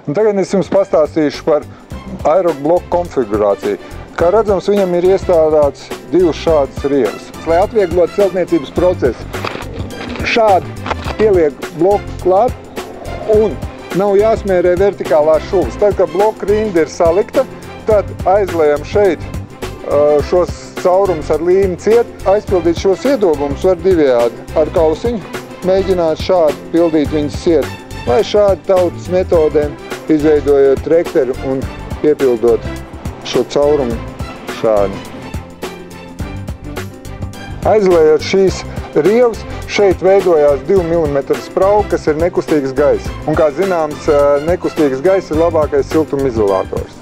Un tagad es jums pastāstīšu par aerobloku konfigurāciju. Kā redzams, viņam ir iestrādāts divas šādas rievas. Lai atvieglotu celtniecības procesu, šādi pieliek bloku klāt un nav jāsmērē vertikālās šūvis. Tad, kad bloku rinda ir salikta, tad aizliejam šeit šos caurumus ar līmi ciet. Aizpildīt šos iedobumus var divējādi. Ar kausiņu mēģināt šādi pildīt viņus ciet. Vai šādi tautas metodēm, izveidojot trekteru un piepildot šo caurumu šādi. Aizliejot šīs rievas, šeit veidojās 2 mm sprauga, kas ir nekustīgs gaiss. Un, kā zināms, nekustīgs gaiss ir labākais siltumizolātors.